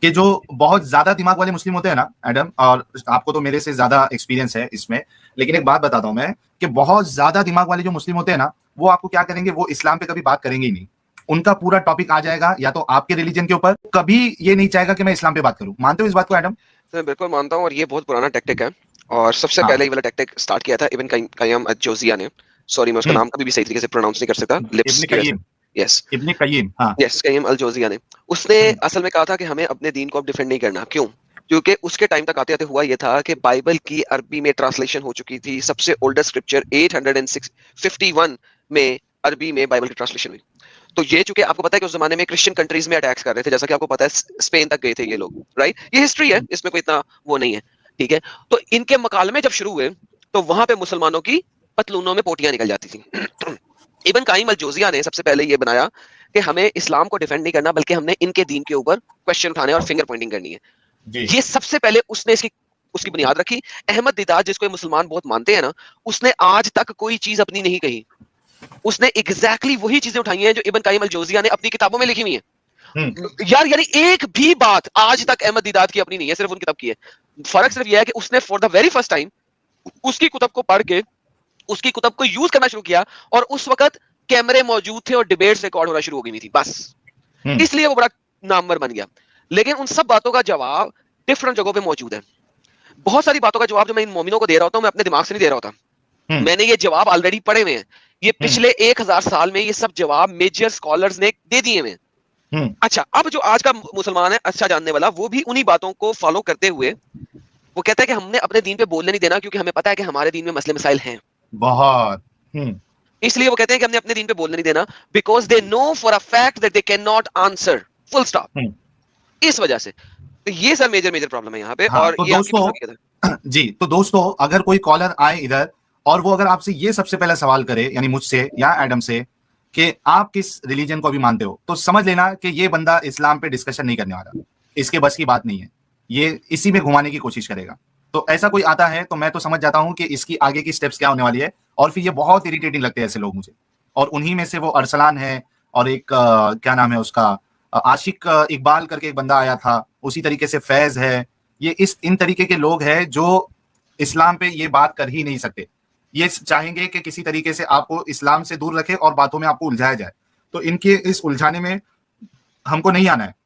کہ جو بہت زیادہ دماغ والے مسلم ہوتے ہیں نا ایڈم، اور آپ کو تو میرے سے زیادہ ایکسپیرینس ہے اس میں، لیکن ایک بات بتاتا ہوں میں کہ بہت زیادہ دماغ والے جو مسلم ہوتے ہیں نا، وہ آپ کو کیا کریں گے، وہ اسلام پہ کبھی بات کریں گے ہی نہیں. ان کا پورا ٹاپک آ جائے گا یا تو آپ کے ریلیجن کے اوپر، کبھی یہ نہیں چاہے گا کہ میں اسلام پہ بات کروں. مانتے ہو اس بات کو ایڈم؟ میں بالکل مانتا ہوں، اور یہ بہت پرانا ٹیکٹک ہے، اور سب سے پہلے یہ والا ٹیکٹک سٹارٹ کیا تھا ابن قیم الجوزیہ نے. سوری میں اس کا نام کبھی بھی صحیح طریقے سے پروناؤنس نہیں کر سکتا، لپس ابن کی وجہ سے. قیم، یس ابن قیم، ہاں. یس، قیم الجوزیہ نے. اس نے اصل میں کہا تھا کہ ہمیں اپنے دین کو اب ڈیفینڈ نہیں کرنا. کیوں؟ کیونکہ اس کے ٹائم تک آتے آتے ہوا یہ تھا کہ بائبل کی عربی میں ٹرانسلیشن ہو چکی تھی. سب سے اولڈسٹ اسکرپچر 851 میں عربی میں بائبل کی ٹرانسلیشن ہوئی. تو یہ چونکہ آپ کو پتا ہے کہ اس زمانے میں کرسچن کنٹریز میں اٹیکس کر رہے تھے، جیسا کہ آپ کو پتا ہے اسپین تک گئے تھے یہ لوگ، رائٹ؟ یہ ہسٹری ہے، اس میں کوئی اتنا وہ نہیں ہے، ٹھیک ہے. تو ان کے مکالمے جب شروع ہوئے تو وہاں پہ مسلمانوں کی پتلونوں میں پوٹیاں نکل جاتی تھیں. ابن قیم الجوزیہ نے سب سے پہلے یہ بنایا کہ ہمیں اسلام کو ڈیفینڈ نہیں کرنا، بلکہ ہم نے ان کے دین کے اوپر کوشچن اٹھانے اور فنگر پوائنٹنگ کرنی ہے. یہ سب سے پہلے اس نے اس کی بنیاد رکھی. احمد دیدات، جس کو یہ مسلمان بہت مانتے ہیں نا، اس نے آج تک کوئی چیز اپنی نہیں کہی. اس نے ایگزیکٹلی وہی چیزیں اٹھائی ہیں جو ابن قیم الجوزیہ نے اپنی کتابوں میں لکھی ہوئی ہیں. یار یعنی ایک بھی بات آج تک احمد دیدات کی اپنی نہیں ہے، صرف ان کتاب کی ہے. فرق صرف یہ ہے کہ اس نے for the very first time اس کی کتب کو پڑھ کے اس کی کتب کو یوز کرنا شروع کیا، اور اس وقت کیمرے موجود تھے اور ڈیبیٹس ریکارڈ ہونا شروع ہو گئی تھی بس. اس لیے وہ بڑا نامور بن گیا. لیکن ان سب باتوں کا جواب ڈفرنٹ جگہوں پہ موجود ہے. بہت ساری باتوں کا جواب جو میں ان مومنوں کو دے رہا ہوتا ہوں، میں اپنے دماغ سے نہیں دے رہا ہوتا. میں نے یہ جواب آلریڈی پڑھے ہوئے ہیں. یہ پچھلے 1000 سال میں یہ سب جواب میجر اسکالرز نے دے دیے ہوئے. اچھا، اب جو آج کا مسلمان ہے اچھا جاننے والا، وہ بھی انہی باتوں کو فالو کرتے ہوئے وہ کہتا ہے کہ ہم نے اپنے دین پہ بولنے نہیں دینا، کیونکہ ہمیں پتا ہے کہ ہمارے دین میں مسئلے مسائل ہیں بہت. اس لیے وہ کہتے ہیں کہ ہم نے اپنے دین پہ بولنے نہیں دینا، because they know for a fact that they can not answer, full stop. اس وجہ سے تو یہ سر میجر پرابلم ہے یہاں پہ. ہاں اور تو یہ آپ کی دوستو، حقیقت ہے. جی تو دوستو، اگر کوئی کالر آئے ادھر اور وہ اگر آپ سے یہ سب سے پہلا سوال کرے، یعنی مجھ سے یا ایڈم سے، کہ آپ کس ریلیجن کو بھی مانتے ہو، تو سمجھ لینا کہ یہ بندہ اسلام پہ ڈسکشن نہیں کرنے والا. اس کے بس کی بات نہیں ہے، یہ اسی میں گھمانے کی کوشش کرے گا. تو ایسا کوئی آتا ہے تو میں تو سمجھ جاتا ہوں کہ اس کی آگے کی سٹیپس کیا ہونے والی ہے. اور پھر یہ بہت اریٹیٹنگ لگتے ہیں ایسے لوگ مجھے. اور انہی میں سے وہ ارسلان ہے، اور ایک کیا نام ہے اس کا، عاشق اقبال کر کے ایک بندہ آیا تھا، اسی طریقے سے فیض ہے. یہ ان طریقے کے لوگ ہیں جو اسلام پہ یہ بات کر ہی نہیں سکتے. یہ چاہیں گے کہ کسی طریقے سے آپ کو اسلام سے دور رکھے اور باتوں میں آپ کو الجھایا جائے. تو ان کے اس الجھانے میں ہم کو نہیں آنا ہے.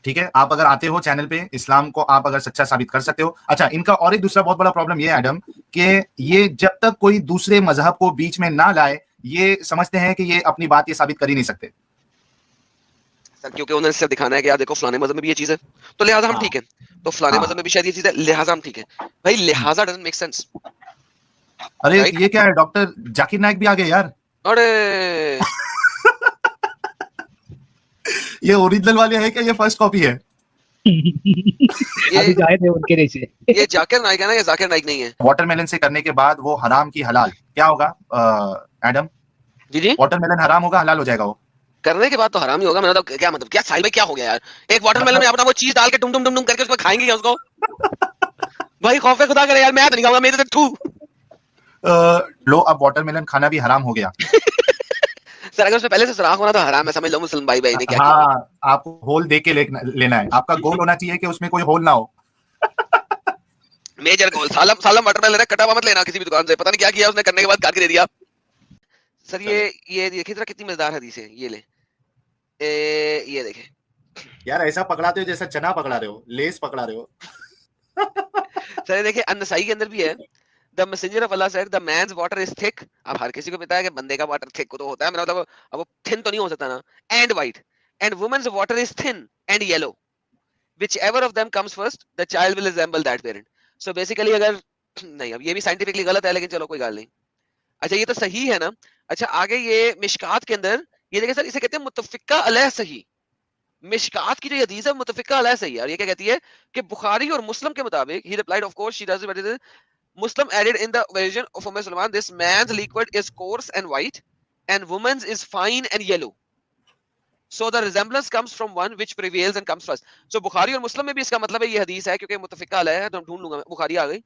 ٹھیک ہے، آپ اگر آتے ہو چینل پہ، اسلام کو آپ اگر سچا ثابت کر سکتے ہو. اچھا، ان کا اور ایک دوسرا بہت بڑا پرابلم یہ ہے ایڈم، کہ یہ جب تک کوئی دوسرے مذہب کو بیچ میں نہ لائے، یہ سمجھتے ہیں کہ یہ اپنی بات یہ ثابت کر ہی نہیں سکتے. کیونکہ انہوں نے صرف دکھانا ہے کہ یار دیکھو فلانے مذہب میں بھی یہ چیز ہے، تو لہٰذا ہم ٹھیک ہے. تو فلانے مذہب میں بھی شاید یہ چیز ہے، لہٰذا ہم ٹھیک ہے. بھائی لہٰذا ڈزنٹ میک سینس. ارے یہ کیا ہے، ڈاکٹر ذاکر نائک بھی آ گئے یار. ارے یہ اوریجنل والے ہے کہ یہ فرسٹ کاپی ہے؟ یہ ذاکر نائک ہے نا، یہ ذاکر نائک نہیں ہے. واٹر میلن سے کرنے کے بعد وہ حرام کی حلال کیا ہوگا ایڈم؟ جی واٹر میلن حرام ہوگا، حلال ہو جائے گا وہ کرنے کے بعد تو حرام ہی ہوگا. میں کیا مطلب، کیا ساحل بھائی کیا ہو گیا یار؟ ایک واٹر میلن میں اپنا وہ چیز ڈال کے ٹم ٹم ٹم ٹم کر کے اس کو کھائیں گے کیا اس کو؟ بھائی خوف خدا کرے یار، میں تو نہیں کھاؤں گا، میرے تو لو اب واٹر میلن کھانا بھی حرام ہو گیا. سر اگر اس میں پہلے سے سراخ ہونا تو حرام ہے، سمجھ لو مسلم بھائی نے کیا کیا. ہاں، آپ کو ہول دے کے لینا ہے. آپ کا گول ہونا چاہیے کہ اس میں کوئی ہول نہ ہو. Major goal. سالم واٹر میلن کٹا ہوا مت لینا کسی بھی دکان سے، پتہ نہیں کیا اس نے کرنے کے بعد کاٹ کے دے دیا. سر یہ دیکھیں ذرا کتنی مزیدار حدیث ہے. یہ لے یہ دیکھیں یار، ایسا پکڑاتے ہو جیسا چنا پکڑا رہے ہو، لیس پکڑا رہے ہو. سر دیکھیں النسائی کے اندر بھی ہے. The messenger of Allah said the man's water is thick. اب ہر کسی کو پتا ہے کہ بندے کا واٹر تھک تو ہوتا ہے، مطلب اب وہ تھن تو نہیں ہو سکتا نا. And white and woman's water is thin and yellow. Whichever of them comes first, the child will resemble that parent. So basically اگر نہیں، اب یہ بھی سائنٹیفکلی غلط ہے لیکن چلو کوئی گال نہیں. اچھا یہ تو صحیح ہے نا. اچھا آگے یہ مشکات کے اندر یہ دیکھیں سر، اسے کہتے ہیں متفقہ علیہ صحیح. مشکات کی جو حدیث ہے متفقہ علیہ صحیح ہے. اور یہ کیا کہتی ہے کہ بخاری اور مسلم کے مطابق he replied of course she does it. Muslim added in the version of Umm Salman, this man's liquid is coarse and white and woman's is fine and yellow. So the resemblance comes from one which prevails and comes first. So Bukhari اور مسلم میں بھی اس کا مطلب ہے یہ حدیث ہے، کیونکہ متفقہ علیہ ہے. تو ڈھونڈ لوں گا. بخاری آ گئی.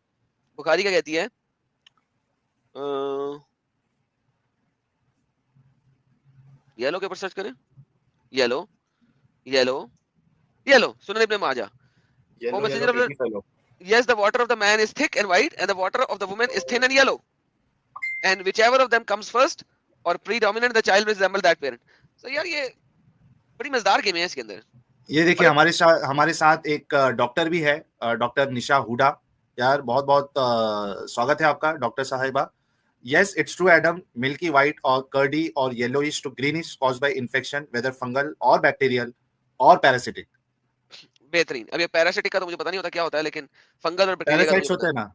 بخاری کیا کہتی ہے؟ یلو کے اوپر سرچ کریں. یلو یہ لو سنن ابن ماجہ وہ messenger yes the water of the man is thick and white and the water of the woman is thin and yellow and whichever of them comes first or predominant the child will resemble that parent. So یار یہ بڑی مزدار game ہے اس کے اندر. یہ دیکھیے ہمارے ساتھ ایک ڈاکٹر بھی ہے, ڈاکٹر نشا ہوڈا. یار بہت بہت سواگت ہے آپ کا ڈاکٹر صاحبہ. Yes, it's true, Adam. Milky white or curdy or yellowish to greenish caused by infection, whether fungal or bacterial or parasitic. بہترین. اب یہ پیراسٹک کا تو مجھے پتہ نہیں ہوتا کیا ہوتا ہے, لیکن فنگل اور بیکٹیریا پیراسائٹس ہوتے ہیں نا,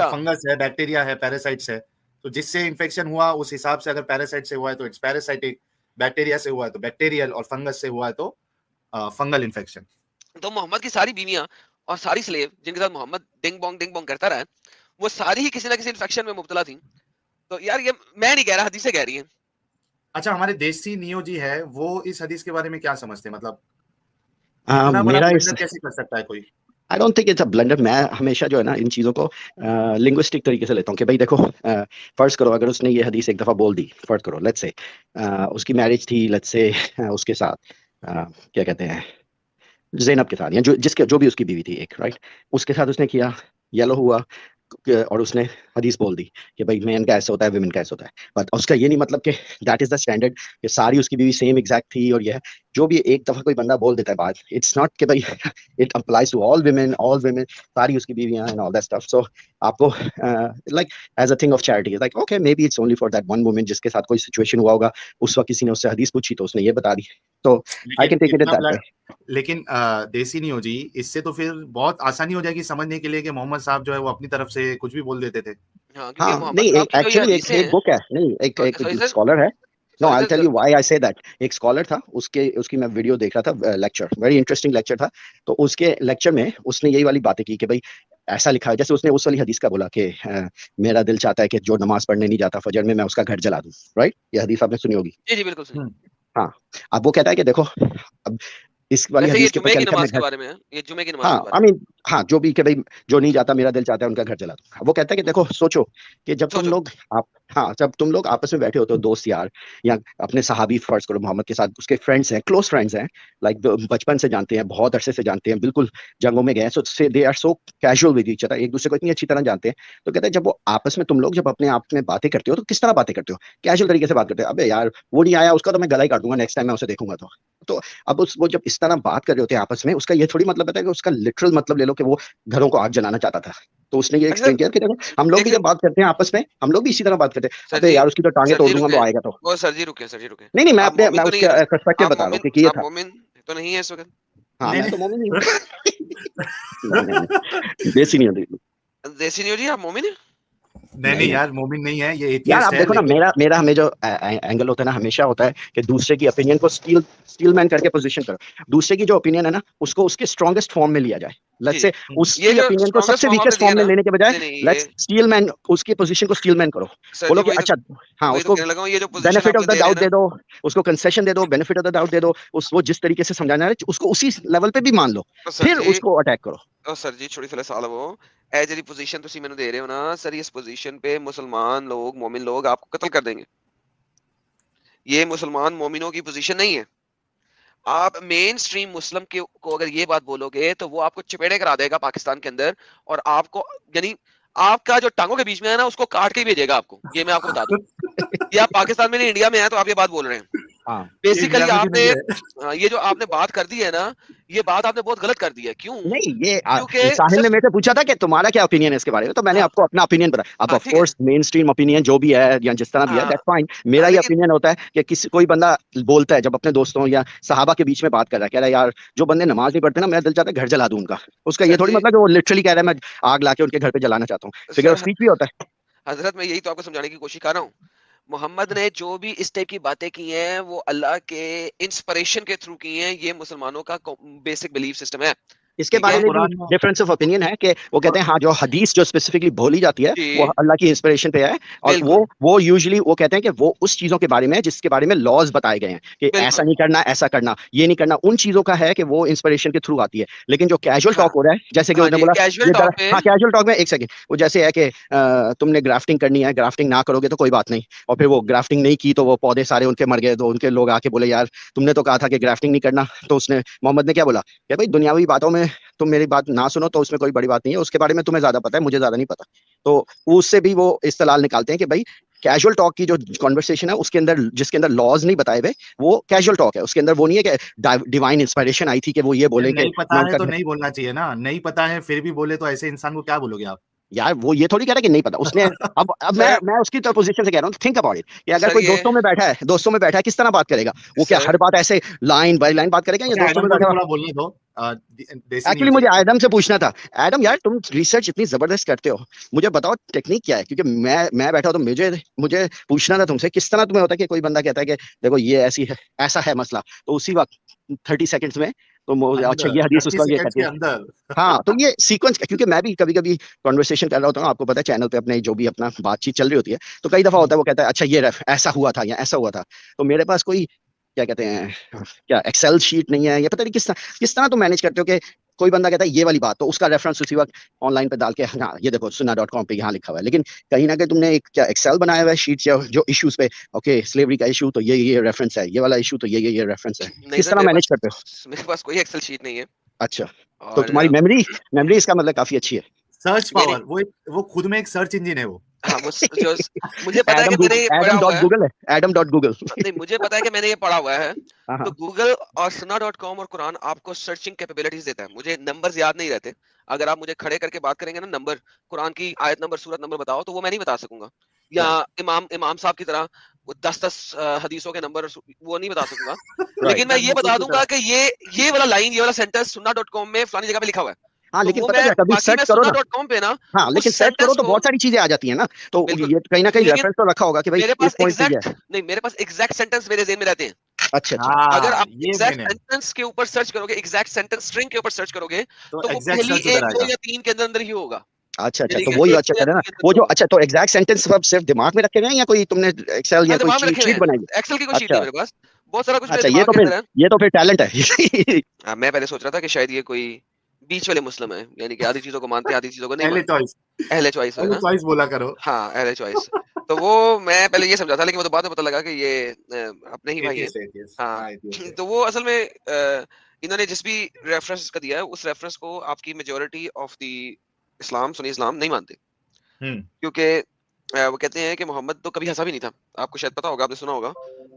فنگس ہے, بیکٹیریا ہے, پیراسائٹس ہے. تو جس سے انفیکشن ہوا اس حساب سے, اگر پیراسائٹ سے ہوا ہے تو اٹس پیراسائٹک, بیکٹیریا سے ہوا ہے تو بیکٹیریل, اور فنگس سے ہوا ہے تو فنگل انفیکشن. تو محمد کی ساری بیویاں اور ساری سلیو جن کے ساتھ محمد ڈنگ بونگ کرتا رہا, وہ ساری ہی کسی نہ کسی انفیکشن میں مبتلا تھیں. تو یار یہ میں نہیں کہہ رہا, حدیثیں کہہ رہی ہیں. اچھا, ہمارے دیسی نیو جی ہے, وہ اس حدیث کے بارے میں کیا سمجھتے ہیں؟ مطلب کیسے کر سکتا ہے کوئی؟ I don't think it's a blunder. میں ہمیشہ جو ہے نا ان چیزوں کو لنگوسٹک طریقے سے لیتا ہوں کہ بھائی دیکھو, فرض کرو اگر اس نے یہ حدیث ایک دفعہ بول دی, فرض کرو لیٹس سے اس کی میرج تھی, لیٹس سے اس کے ساتھ کیا کہتے ہیں زینب کے ساتھ, یا جو بھی اس کی بیوی تھی ایک, رائٹ, اس کے ساتھ اس نے کیا, یلو ہوا, اور اس نے حدیث بول دی کہ بھائی مین کا ایسا ہوتا ہے, ویمن کا ایسا ہوتا ہے. بٹ اس کا یہ نہیں مطلب کہ دیٹ از دا اسٹینڈرڈ کہ ساری اس کی بیوی سیم ایگزیکٹ تھی. اور یہ جو بھی ایک دفعہ کوئی بندہ بول دیتا ہے بات, اٹس ناٹ کہ بھائی it applies to all women ساری اس کی بیویاں and all that stuff. So آپ کو like as a thing of charity like okay maybe it's only for that one woman جس کے ساتھ کوئی سچویشن ہوا ہوگا, اس وقت کسی نے اس سے حدیث پوچھی تو اس نے یہ بتا دی. تو I can take it that way. لیکن دیسی نہیں ہو جی, اس سے تو پھر بہت آسانی ہو جائے گی سمجھنے کے لیے کہ محمد صاحب جو ہے وہ اپنی طرف سے کچھ بھی بول دیتے تھے. نہیں, ایکچولی ایک بک ہے, نہیں ایک اسکالر ہے. No, I'll tell you why I say that. ایک اسکالر تھا, اس کی میں ویڈیو دیکھ رہا تھا, لیکچر, ویری انٹرسٹنگ لیکچر تھا. تو اس کے لیکچر میں اس نے یہی والی باتیں کی کہ بھائی ایسا لکھا ہے, جیسے اس نے اس والی حدیث کا بولا کہ میرا دل چاہتا ہے کہ جو نماز پڑھنے نہیں جاتا فجر میں اس کا گھر جلا دوں, رائٹ, یہ حدیث آپ نے سنی ہوگی. جی جی بالکل سنی. ہاں, اب وہ کہتا ہے کہ دیکھو اب اس والی حدیث کے بارے میں, یہ جمعے کی نماز, ہاں ہاں جو بھی کہ بھائی جو نہیں جاتا میرا دل چاہتا ہے ان کا گھر جلا دو. وہ کہتا ہے کہ دیکھو سوچو کہ جب تم لوگ آپس میں بیٹھے ہوتے ہو, دوست یار یا اپنے صحابی فرض کرو محمد کے ساتھ, اس کے فرینڈس ہیں, کلوز فرینڈس ہیں, لائک بچپن سے جانتے ہیں, بہت عرصے سے جانتے ہیں, بالکل جنگوں میں گئے, so they are so casual with each other, ایک دوسرے کو اتنی اچھی طرح جانتے ہیں. تو کہتے ہیں جب وہ آپس میں تم لوگ جب اپنے آپ میں باتیں کرتے ہو تو کس طرح باتیں کرتے ہو, کیجول طریقے سے بات کرتے ہو. ابے یار وہ نہیں آیا, اس کا تو میں گلا ہی کاٹ دوں گا نیکسٹ ٹائم میں اسے دیکھوں گا. تو اب وہ جب اس طرح بات کر رہے ہوتے ہیں آپس میں, اس کا یہ تھوڑی مطلب ہے کہ اس کا لٹرل مطلب لے لو کہ وہ گھروں کو آگ جلانا چاہتا تھا. تو اس نے یہ ایکسپلین کیا کہ دیکھو ہم لوگ بھی جب بات کرتے ہیں آپس میں, ہم لوگ بھی اسی طرح بات کرتے ہیں, ابے یار اس کی تو ٹانگیں توڑ دوں گا وہ آئے گا تو. وہ سر جی رکے, سر جی رکے, نہیں میں اپنے اس کا پرسپیکٹو بتا رہا ہوں کہ یہ تھا. مومن تو نہیں ہے اس وقت. ہاں میں تو مومن نہیں ہوں, دیسی نہیں ہوتی, دیسی نہیں ہو جی, آپ مومن ہیں. نہیں یار مومن نہیں ہے یہ. یار آپ دیکھو نا, میرا ہمیں جو اینگل ہوتا ہے نا, ہمیشہ ہوتا ہے کہ دوسرے کی اوپینین کو اسٹیل مین کر کے پوزیشن کرو. دوسرے کی جو اوپینین ہے نا اس کو اس کے اسٹرانگیسٹ فارم میں لیا جائے. لیٹس سے اس کی اوپینین کو سب سے ویکسٹ فارم میں لینے کے بجائے لیٹس اسٹیل مین, اس کی پوزیشن کو اسٹیل مین کرو. بولو کہ اچھا ہاں اس کو بینیفٹ آف دا ڈاؤٹ دے دو, اس کو کنسیشن دے دو, بینیفٹ آف دا ڈاؤٹ دے دو, وہ جس طریقے سے سمجھانا ہے اس کو اسی لیول پہ بھی مان لو, پھر اس کو اٹیک کرو. سر جی چھوٹی سی سوال وہ اے جی پوزیشن تسی مینوں دے رہے ہو نا سر, اس پوزیشن پہ مسلمان لوگ, مومن لوگ آپ کو قتل کر دیں گے. یہ مسلمان مومنوں کی پوزیشن نہیں ہے. آپ مین سٹریم مسلم کو اگر یہ بات بولو گے تو وہ آپ کو چپیڑے کرا دے گا پاکستان کے اندر, اور آپ کو یعنی آپ کا جو ٹانگوں کے بیچ میں ہے نا اس کو کاٹ کے ہی بھیجے گا آپ کو. یہ میں آپ کو بتا دوں, یہ آپ پاکستان میں نہیں انڈیا میں ہیں تو آپ یہ بات بول رہے ہیں. بیسیکلی آپ نے یہ جو آپ نے بات کر دی ہے نا, یہ بات آپ نے بہت غلط کر دی ہے. کیوں نہیں, یہ ساحل نے میرے سے پوچھا تھا کہ تمہارا کیا اوپینین ہے اس کے بارے میں, تو میں نے آپ کو اپنا اوپینین بتایا. اب of course mainstream opinion جو بھی ہے یا جس طرح بھی ہے دیٹس فائن. میرا یہ اوپینین ہوتا ہے کہ کسی کوئی بندہ بولتا ہے جب اپنے دوستوں یا صحابہ کے بیچ میں بات کر رہا ہے, کہہ رہا ہے یار جو بندے نماز نہیں پڑھتے نا, میرا دل چاہتا ہے گھر جلا دوں ان کا. اس کا یہ تھوڑی مطلب کہ وہ لٹرلی کہہ رہا ہے میں آگ لا کے ان کے گھر پہ جلانا چاہتا ہوں. فگر آف اسپیچ بھی ہوتا ہے. حضرت میں یہی تو آپ کو سمجھانے کی کوشش کر رہا ہوں. محمد نے جو بھی اس ٹائپ کی باتیں کی ہیں وہ اللہ کے انسپریشن کے تھرو کی ہیں. یہ مسلمانوں کا بیسک بلیف سسٹم ہے. اس کے بارے میں ڈفرینس آف اوپینین ہے کہ وہ کہتے ہیں ہاں جو حدیث جو اسپیسیفکلی بولی جاتی ہے وہ اللہ کی انسپریشن پہ ہے، اور وہ یوزلی وہ کہتے ہیں کہ وہ اس چیزوں کے بارے میں جس کے بارے میں لاز بتائے گئے ہیں کہ ایسا نہیں کرنا، ایسا کرنا، یہ نہیں کرنا، ان چیزوں کا ہے کہ وہ انسپریشن کے تھرو آتی ہے. لیکن جو کیجول ٹاک ہو رہا ہے جیسے کہ انہوں نے بولا ہاں کیجول ٹاک میں ایک سیکنڈ، وہ جیسے ہے کہ تم نے گرافٹنگ کرنی ہے، گرافٹنگ نہ کرو گے تو کوئی بات نہیں، اور پھر وہ گرافٹنگ نہیں کی تو وہ پودے سارے ان کے مر گئے، تو ان کے لوگ آ کے بولے یار تم نے تو کہا تھا کہ گرافٹنگ نہیں کرنا. تو اس نے محمد نے کیا بولا کہ بھائی دنیاوی باتوں میں تم میری بات نہ سنو تو اس میں کوئی بڑی بات نہیں ہے، اس کے بارے میں تمہیں زیادہ پتا ہے، مجھے زیادہ نہیں پتا. تو اس سے بھی وہ استدلال نکالتے ہیں کہ بھائی کیجول ٹاک کی جو کنورسیشن ہے اس کے اندر جس کے اندر لاز نہیں بتائے ہوئے وہ کیجول ٹاک ہے، اس کے اندر وہ نہیں ہے کہ ڈیوائن انسپائریشن آئی تھی کہ وہ یہ بولے کہ نہیں پتا ہے تو نہیں بولنا چاہیے نا، نہیں پتا ہے پھر بھی بولے تو ایسے انسان کو کیا بولو گے آپ یار؟ وہ یہ تھوڑی کہہ رہا کہ نہیں پتا اس نے. اب میں اس کی پوزیشن سے کہہ رہا ہوں، تھنک اباؤٹ اٹ کہ اگر کوئی دوستوں میں بیٹھا ہے کس طرح بات کرے گا وہ؟ کیا ہر بات ایسے لائن بائی لائن بات کرے گا یا دوستوں میں بیٹھا بولنے دو؟ ایکچولی مجھے ایڈم سے پوچھنا تھا. ایڈم یار تم ریسرچ اتنی زبردست کرتے ہو، مجھے بتاؤ ٹیکنیک کیا ہے، کیونکہ میں بیٹھا ہوں تو مجھے پوچھنا تھا تم سے کس طرح تمہیں ہوتا ہے کہ کوئی بندہ کہتا ہے کہ دیکھو یہ ایسا ہے مسئلہ، تو اسی وقت 30 سیکنڈز میں تو اچھا یہ حدیث اس کا یہ کہتی ہے. ہاں تو یہ سیکوینس، کیونکہ میں بھی کبھی کبھی کنورسیشن کر رہا ہوتا ہوں، آپ کو پتا ہے چینل پہ اپنے جو بھی اپنا بات چیت چل رہی ہوتی ہے تو کئی دفعہ ہوتا ہے وہ کہتا ہے اچھا یہ ایسا ہوا تھا یا ایسا ہوا تھا، تو میرے پاس کوئی کیا کہتے ہیں کیا ایکسل شیٹ نہیں ہے، یہ پتہ نہیں کس طرح تم مینیج کرتے ہو کہ کوئی بندہ کہتا ہے یہ والی بات تو اس کا ریفرنس اسی وقت آن لائن پہ ڈال کے ہاں یہ دیکھو sunna.com پہ یہاں لکھا ہوا ہے، لیکن کہیں نہ کہیں تم نے ایک کیا ایکسل بنایا ہوا ہے شیٹ جو ایشوز پہ، اوکے سلیوری کا ایشو تو یہ ریفرنس ہے، یہ والا ایشو تو یہ ریفرنس ہے، کس طرح مینیج کرتے ہو؟ میرے پاس کوئی ایکسل شیٹ نہیں ہے. اچھا تو تمہاری میموری اس کا مطلب کافی اچھی ہے. سرچ پاور وہ خود میں ایک سرچ انجن ہے وہ. مجھے پتا ہے کہ میں نے یہ پڑھا ہوا ہے. Adam.Google نہیں مجھے پتا ہے کہ میں نے یہ پڑھا ہوا ہے. تو گوگل اور sunna.com اور قرآن آپ کو سرچنگ کیپیبلٹیز دیتا ہے. مجھے نمبرز یاد نہیں رہتے، اگر آپ مجھے کھڑے کر کے بات کریں گے نا نمبر قرآن کی آیت نمبر سورت نمبر بتاؤ تو وہ میں نہیں بتا سکوں گا، یا امام صاحب کی طرح 10 حدیثوں کے نمبر وہ نہیں بتا سکوں گا. لیکن میں یہ بتا دوں گا کہ یہ والا لائن، یہ والا سینٹنس sunna.com میں فلانی جگہ پہ لکھا ہوا ہے. ہاں لیکن پتہ ہے کبھی سرچ کرو نا، ہاں لیکن سرچ کرو تو بہت ساری چیزیں آ جاتی ہیں نا، تو یہ کہیں نہ کہیں ریفرنس تو رکھا ہوگا کہ بھائی اس پوائنٹ پہ کیا ہے. نہیں میرے پاس ایگزیکٹ سینٹنس میرے ذہن میں رہتے ہیں. اچھا اگر آپ ایگزیکٹ سینٹنس کے اوپر سرچ کرو گے، ایگزیکٹ سینٹنس اسٹرنگ کے اوپر سرچ کرو گے تو وہ پہلی 1 2 یا 3 کے اندر ہی ہوگا. اچھا تو وہی اچھا کرے نا وہ جو. اچھا تو ایگزیکٹ سینٹنس صرف دماغ میں رکھے ہوئے ہیں یا کوئی تم نے ایکسل یا کوئی چیٹ شیٹ بنائی ہے؟ ایکسل کی کوئی شیٹ ہے میرے پاس، بہت سارا کچھ اچھا یہ تو پھر ٹیلنٹ ہے. میں پہلے سوچ رہا تھا کہ شاید یہ کوئی بیچ والے مسلم ہیں، یعنی کہ آدھی چیزوں کو مانتے ہیں آدھی چیزوں کو نہیں مانتے. اہل چوائس بولا کرو. ہاں اہل چوائس. تو وہ میں پہلے یہ سمجھا تھا، لیکن وہ تو بعد میں پتہ لگا کہ یہ اپنے ہی بھائی ہیں. ہاں تو وہ اصل میں انہوں نے جس بھی ریفرنس کا دیا ہے اس ریفرنس کو آپ کی میجورٹی آف دی اسلام سنی اسلام نہیں مانتے، کیونکہ وہ کہتے ہیں کہ محمد تو کبھی ہنسا بھی نہیں تھا. آپ کو شاید پتا ہوگا، آپ نے سنا ہوگا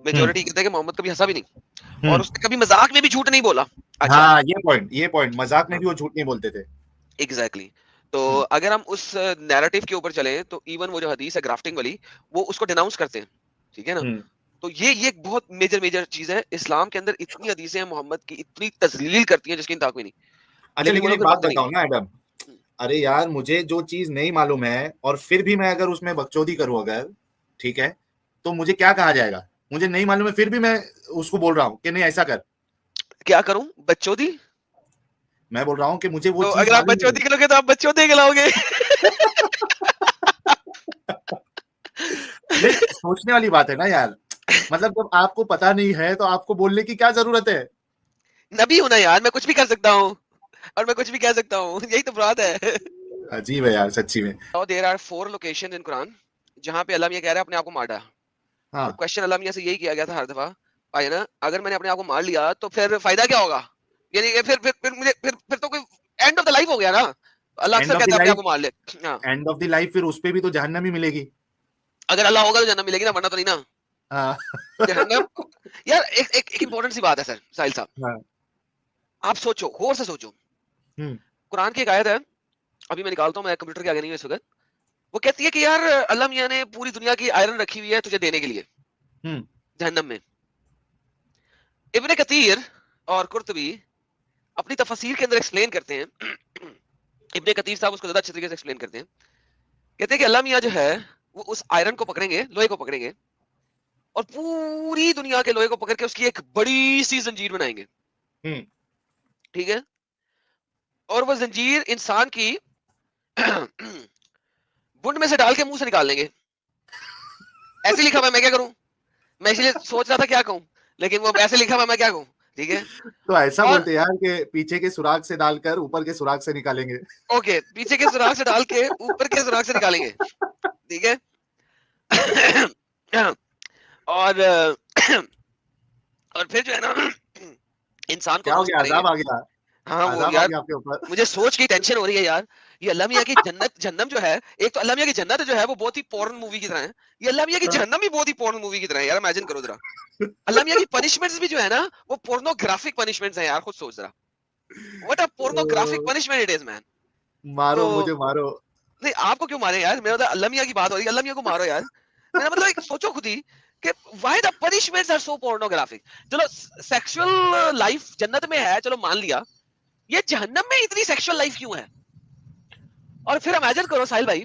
میجورٹی کہتے ہیں کہ محمد کبھی ہنسا بھی نہیں، اور اس نے کبھی مذاق میں بھی جھوٹ نہیں بولا. ہاں یہ پوائنٹ مذاق میں بھی وہ جھوٹ نہیں بولتے تھے. ایگزیکٹلی. تو اگر ہم اس نیریٹو کے اوپر چلیں تو ایون وہ جو حدیث ہے گرافٹنگ والی وہ اس کو ڈیناؤنس کرتے ہیں، ٹھیک ہے نا. تو یہ ایک بہت میجر چیز ہے اسلام کے اندر. اتنی حدیثیں ہیں محمد کی اتنی تذلیل کرتی ہیں جس کی انتہا کوئی نہیں. اچھا لیکن ایک بات بتاؤں نا ایڈم، ارے یار مجھے جو چیز نہیں معلوم ہے اور پھر بھی میں اگر اس میں بکچودی کروں اگر ٹھیک ہے تو مجھے کیا کہا جائے گا؟ مجھے نہیں معلوم ہے پھر بھی میں اس کو بول رہا ہوں کہ نہیں ایسا کر. کیا کروں؟ بچودی؟ میں بول رہا ہوں کہ مجھے وہ چیز اگر آپ بچودی کرو گے تو آپ بچودی کھلاؤ گے. سوچنے والی بات ہے نا یار، مطلب جب آپ کو پتا نہیں ہے تو آپ کو بولنے کی کیا ضرورت ہے؟ نبی ہوں نا یار، میں کچھ بھی کر سکتا ہوں اور میں کچھ بھی کہہ سکتا ہوں، یہی تو بات ہے. عجیب ہے یار سچی میں. There are 4 locations in Quran جہاں پہ اللہ میاں کہہ رہا ہے اپنے آپ کو مار ڈا. کوشچن اللہ میاں سے یہی کیا گیا تھا ہر دفعہ آیا نا، اگر میں نے اپنے آپ کو مار لیا تو پھر فائدہ کیا ہوگا؟ یعنی پھر مجھے پھر تو کوئی اینڈ آف دا لائف ہو گیا نا. اللہ اکثر کہتا ہے اپنے آپ کو مار لے. اینڈ آف دی لائف پھر اس پہ بھی تو جہنم ہی ملے گی. اگر اللہ ہوگا تو جہنم ملے گی نا، ورنہ تو نہیں نا. جہنم یار ایک امپورٹنٹ سی بات ہے سر ساحل صاحب، آپ سوچو، غور سے سوچو. قرآن کی ایک آیت ہے، ابھی میں نکالتا ہوں، میں کمپیوٹر کے آگے نہیں ہوں اس وقت. وہ کہتی ہے کہ یار اللہ میاں نے پوری دنیا کی آئرن رکھی ہوئی ہے تجھے دینے کے لیے جہنم میں. ابن کثیر اور قرطبی اپنی تفسیر کے اندر ایکسپلین کرتے ہیں، ابن کثیر صاحب اس کو زیادہ اچھے طریقے سے ایکسپلین کرتے ہیں. کہتے ہیں کہ اللہ میاں جو ہے وہ اس آئرن کو پکڑیں گے، لوہے کو پکڑیں گے، اور پوری دنیا کے لوہے کو پکڑ کے اس کی ایک بڑی سی زنجیر بنائیں گے. ٹھیک ہے. اور وہ زنجیر انسان کی بنڈ میں سے ڈال کے منہ سے نکال لیں گے. ایسے لکھا ہوا میں کیا کروں, میں اسی لیے سوچ رہا تھا کیا کہوں, لیکن وہ ایسے لکھا ہوا میں کیا کہوں. ٹھیک ہے, تو ایسا بولتے یار کہ پیچھے کے سوراخ سے ڈال کر اوپر کے سوراخ سے نکالیں گے. اوکے, پیچھے کے سوراخ سے ڈال کے اوپر کے سوراخ سے نکالیں گے. ٹھیک ہے, اور پھر جو ہے نا انسان کو عذاب آ گیا. ہاں وہ یار مجھے سوچ کی ٹینشن ہو رہی ہے یار. یہ اللہ میاں کی جنت جہنم جو ہے, ایک تو اللہ میاں کی جنت جو ہے وہ بہت ہی پورن مووی کی طرح ہے, یہ اللہ میاں کی جہنم بھی بہت ہی پورن مووی کی طرح ہے یار. امیجن کرو ذرا, اللہ میاں کی پنشمنٹس بھی جو ہے نا وہ پورنوگرافک پنشمنٹس ہیں یار. خود سوچ ذرا, what a pornographic punishment it is man. مارو مجھے مارو. نہیں آپ کو کیوں مارے یار, میرا مطلب اللہ میاں کی بات ہو رہی ہے, اللہ میاں کو مارو یار. میرا مطلب سوچو خود ہی کہ why the punishments are so pornographic. چلو سیکشل لائف جنت میں ہے, چلو مان لیا, یہ جہنم میں اتنی سیکشل لائف کیوں ہے؟ اور پھر امیجن کرو ساحل بھائی,